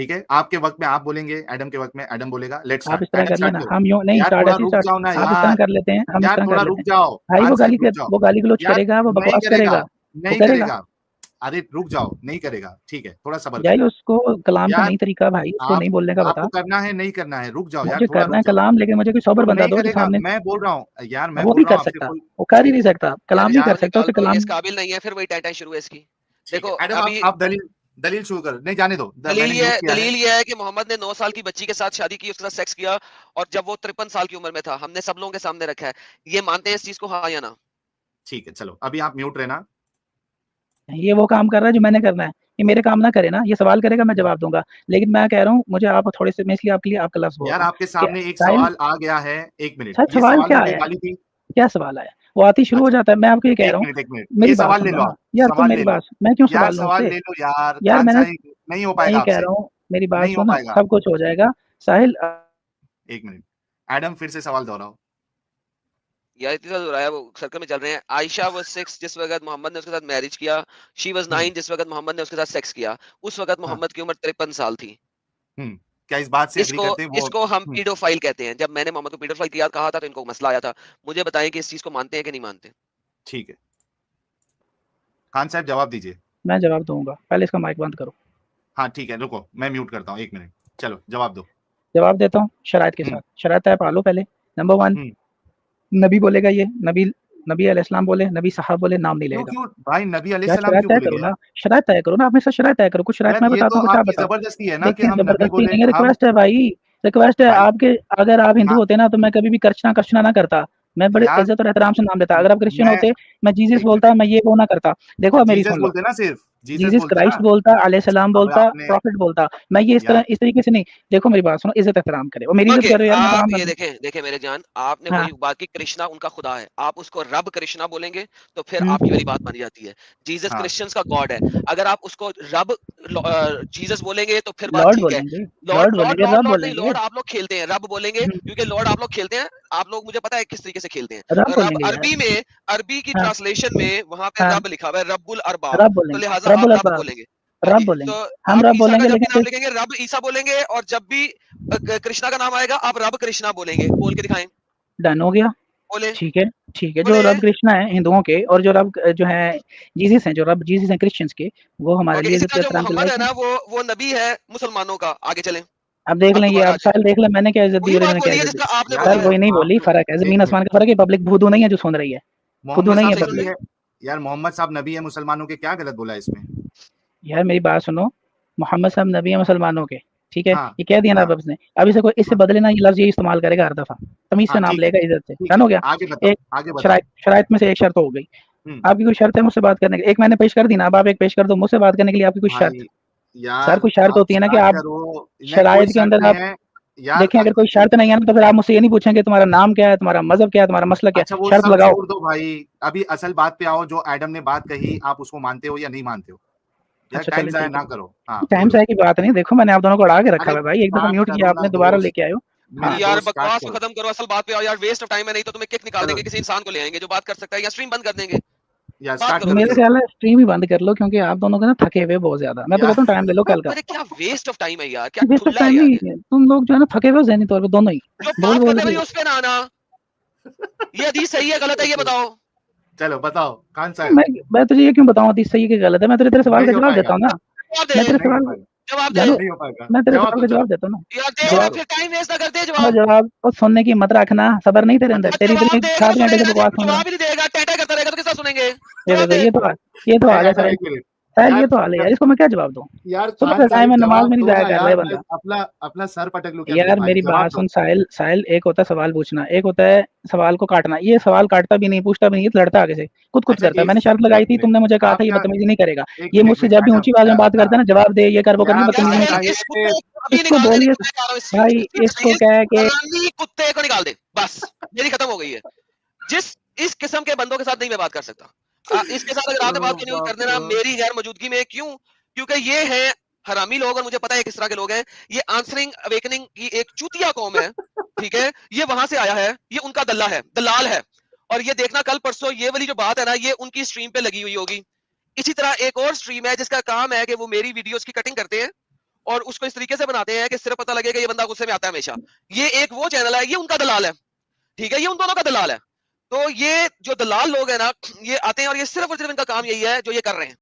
ٹھیک ہے, آپ کے وقت میں آپ بولیں گے, ایڈم کے وقت میں ایڈم بولے گا. لیٹس آپ اس طرح کر لینا, ہم یوں نہیں اسٹارٹ ایسے رک جاؤ نا آپ اس طرح کر لیتے ہیں, ہم اس طرح کر لیتے ہیں. بھائی وہ گالی گلوچ کرے گا, وہ بکواس کرے گا, نہیں کرے گا. ارے رک جاؤ, نہیں کرے گا, ٹھیک ہے, تھوڑا صبر کرو. اس کو کلام کا نہیں طریقہ بھائی, اس کو نہیں بولنے کا بتا. آپ کو کرنا ہے نہیں کرنا ہے, رک جاؤ یار, مجھے کرنا ہے کلام, لیکن مجھے کوئی صبر بندہ دو سامنے. میں بول رہا ہوں یار, میں وہ نہیں کر سکتا, وہ کر ہی نہیں سکتا, کلام نہیں کر سکتا, اسے کلام اس قابل نہیں ہے, پھر وہی ٹائٹا شروع ہے اس کی. دیکھو آپ دلیل شروع کر, نہیں جانے دو. دلیل یہ ہے کہ محمد نے 9 سال کی بچی کے ساتھ شادی کی, اس کے ساتھ سیکس کیا, اور جب وہ 53 سال کی عمر میں تھا. ہم نے سب لوگوں کے سامنے رکھا ہے. یہ مانتے ہیں اس چیز کو, ہاں یا نا؟ ٹھیک ہے, چلو ابھی آپ میوٹ رہنا. یہ وہ کام کر رہا ہے جو میں نے کرنا ہے, یہ میرے کام نہ کرے نا, یہ سوال کرے گا میں جواب دوں گا, لیکن میں کہہ رہا ہوں مجھے آپ تھوڑے سے, میں اس لیے آپ کے لیے آپ کا لفظ بول رہا ہوں. یار آپ کے سامنے ایک سوال آ گیا ہے, ایک منٹ. سوال کیا ہے, کیا سوال آیا؟ وہ آتی شروع ہو جاتا ہے. میں آپ کو یہ کہہ رہا ہوں, میری بات لے لو یار, تم میری بات, میں کیوں سوال لوں سوال لے لو یار, یار میں نہیں ہو پائے گا. کہہ رہا ہوں میری بات سنو, سب کچھ ہو جائے گا. ساحل ایک منٹ, ایڈم پھر سے سوال دوہراؤ یار. اتنا دوہرایا, وہ سرکل میں چل رہے ہیں. عائشہ واز 6 جس وقت محمد نے اس کے ساتھ میرج کیا. شی واز 9 جس وقت محمد نے اس کے ساتھ سیکس کیا. اس وقت محمد کی عمر 53 سال تھی. کیا اس بات سے ایگری کرتے ہیں؟ اس کو ہم پیڈوفائل کہتے ہیں. جب میں نے محمد کو پیڈوفائل کہا تھا تو ان کو مسئلہ آیا تھا. مجھے بتائیں کہ اس چیز کو مانتے ہیں کہ نہیں مانتے؟ ٹھیک ہے, خان صاحب جواب دیجئے. میں جواب دوں گا, پہلے اس کا مائک بند کرو. ہاں ٹھیک ہے, رکو میں میوٹ کرتا ہوں, ایک منٹ. چلو جواب دو. جواب دیتا ہوں شرائط کے ساتھ. شرائط ہے پالو. پہلے نمبر 1, نبی بولے گا, یہ نبی علیہ السلام بولے, نبی صاحب بولے, نام نہیں لے گا. بھائی نبی علیہ السلام کیوں بولے گا؟ شرائط طے کرو نا, آپ میں شرائط طے کرو. کچھ شرائط میں بتاتا ہوں, کچھ آپ بتاؤ. زبردستی ہے نا کہ ہم زبردستی نہیں ہے, ریکویسٹ ہے بھائی, ریکویسٹ ہے آپ کے. اگر آپ ہندو ہوتے نا تو میں کبھی بھی کرچنا نہ کرتا, میں بڑے عزت اور احترام سے نام لیتا. اگر آپ کرسچن ہوتے, میں جیزس بولتا, میں یہ وہ نہ کرتا. دیکھو میری سن لو, جیزس کرائسٹ بولتا, علیہ السلام بولتا, پروفٹ بولتا. میں یہ اس طریقے سے نہیں. دیکھو میری بات سنو, عزت احترام کرے. اور میری عزت کرے یار. یہ دیکھیں میرے جان, آپ نے وہی بات کی, کرشنا ان کا خدا ہے, آپ اس کو رب کرشنا بولیں گے تو پھر آپ کی والی بات مانی جاتی ہے. جیزس کرسچنز کا گاڈ ہے. اگر آپ اس کو رب جیزس بولیں گے تو پھر بات ٹھیک ہے. لارڈ آپ لوگ کھیلتے ہیں, رب بولیں گے کیونکہ لارڈ آپ لوگ کھیلتے ہیں. آپ لوگ مجھے پتا ہے کس طریقے سے کھیلتے ہیں. رب عربی کی ٹرانسلیشن میں وہاں پہ رب لکھا ہوا ہے, رب الارباب, تو لہٰذا آپ رب بولیں گے. رب بولیں گے, ہم رب بولیں گے, لیکن لکھیں گے رب عیسیٰ بولیں گے, اور جب بھی کرشنا کا نام آئے گا آپ رب کرشنا بولیں گے. بول کے دکھائیں. ڈن ہو گیا, ٹھیک ہے. ٹھیک ہے, جو رب کرشنا ہے ہندوؤں کے, اور جو رب جو ہے جیزس ہیں, جو رب جیزس ہیں کرسچنز کے, وہ ہمارے لیے عزت احترام کے لائق ہے. وہ نبی ہے مسلمانوں کا. آگے چلیں, اب دیکھ لیں, یہ اب سال دیکھ لیں میں نے کیا عزت دی اور انہوں نے کیا عزت دی. سر وہی نہیں بولی, فرق ہے, زمین آسمان کا فرق ہے. پبلک بھودو نہیں ہے جو سن رہی ہے, بھودو نہیں ہے پبلک. یار محمد صاحب نبی ہے مسلمانوں کے, کیا غلط بولا ہے اس میں؟ یار میری بات سنو, محمد صاحب نبی ہے مسلمانوں کے, ٹھیک ہے, یہ کہہ دیا نا رب نے. اب اسے کوئی اس سے بدلے نا, یہ لفظ یہ استعمال کرے گا ہر دفعہ, تمیز سے نام لے گا, عزت سے. ڈن ہو گیا. ایک شرائط میں سے ایک شرط ہو گئی. آپ کی کوئی شرط ہے مجھ سے بات کرنے کی؟ ایک میں نے پیش کر دی نا, اب آپ ایک پیش کر دو مجھ سے بات کرنے کے لیے. آپ کی کوئی شرط, سر کوئی شرط ہوتی ہے نا کہ آپ شرائط کے اندر آپ دیکھیں, اگر کوئی شرط نہیں ہے نا تو پھر آپ مجھ سے یہ نہیں پوچھیں کہ تمہارا نام کیا ہے, تمہارا مذہب کیا ہے, تمہارا مسئلہ کیا ہے. شرط لگاؤ. چھوڑ دو بھائی, ابھی اصل بات پہ آؤ. جو ایڈم نے بات کہی, آپ اس کو مانتے ہو یا نہیں مانتے ہو؟ ٹائم ضائع نہ کرو. ٹائم ضائع کی بات نہیں. دیکھو میں نے آپ دونوں کو اڑا کے رکھا ہے بھائی, ایک دفعہ میوٹ کیا آپ نے, دوبارہ لے کے آئے ہو. یار بکواس کو ختم کرو, اصل بات پہ آؤ یار. ویسٹ آف ٹائم ہے, نہیں تو تمہیں کک نکال دیں گے, کسی انسان کو لے آئیں گے جو بات کر سکتا ہے, یا اسٹریم بند کر دیں گے. میرے خیال ہے اسٹریم ہی بند کر لو, کیونکہ آپ دونوں کو نا تھکے ہوئے بہت زیادہ. میں تو کہتا ہوں ٹائم لے لو کل کا. کیا ویسٹ آف ٹائم ہے یار, کیا ویسٹ آف ٹائم نہیں, تم لوگ جو ہے نا تھکے ہوئے ذہنی طور پہ دونوں ہی. بول بول کے اس پہ نہ آنا. یہ حدیث صحیح ہے غلط ہے یہ بتاؤ. چلو بتاؤ کون سا ہے. میں تجھے یہ کیوں بتاؤں حدیث صحیح کہ غلط ہے؟ میں تیرے سوال کا جواب دیتا ہوں نا. میں تیرے سوال کا جواب دیتا ہوں نا. جواب اور سننے کی مت رکھنا, صبر نہیں تیرے اندر. تیری 7 گھنٹے سے بکواس سننا. یہ تو آ گیا سر, یہ تو حال ہے یار, اس کو میں کیا جواب دوں یار. ٹائم ہے, نماز میں نہیں ضائع کر رہا ہے بندہ. اپنا سر پٹک لو یار. میری بات سن ساحل, ایک ہوتا ہے سوال پوچھنا, ایک ہوتا ہے سوال کو کاٹنا. یہ سوال کاٹتا بھی نہیں, پوچھتا بھی نہیں, لڑتا آگے سے, کچھ کرتا ہے. میں نے شرط لگائی تھی, تم نے مجھے کہا تھا یہ بدتمیزی نہیں کرے گا. یہ مجھ سے جب بھی اونچی آواز میں بات کرتا ہے نا, جواب دے, یہ کر, وہ کرنا, بدتمیزی نہیں کرے. اس کو بولیے بھائی, اس کو کیا ہے کہ کتے کو نکال دے بس, میری ختم ہو گئی ہے. اس قسم کے بندوں کے ساتھ نہیں میں بات کر سکتا. اس کے ساتھ اگر آپ بات کرنے نا میری غیر موجودگی میں, کیونکہ یہ ہیں حرامی لوگ, اور مجھے پتا ہے کس طرح کے لوگ ہیں. یہ آنسرنگ اویکننگ کی ایک چوتیا قوم ہے, ٹھیک ہے, یہ وہاں سے آیا ہے, یہ ان کا دلال ہے. اور یہ دیکھنا کل پرسوں یہ والی جو بات ہے نا, یہ ان کی اسٹریم پہ لگی ہوئی ہوگی. اسی طرح ایک اور اسٹریم ہے جس کا کام ہے کہ وہ میری ویڈیوز کی کٹنگ کرتے ہیں, اور اس کو اس طریقے سے بناتے ہیں کہ صرف پتہ لگے کہ یہ بندہ غصے میں آتا ہے ہمیشہ. یہ ایک وہ چینل ہے, یہ ان کا دلال ہے, ٹھیک ہے, یہ ان دونوں کا دلال ہے. تو یہ جو دلال لوگ ہیں نا, یہ آتے ہیں اور یہ صرف اور صرف ان کا کام یہی ہے جو یہ کر رہے ہیں.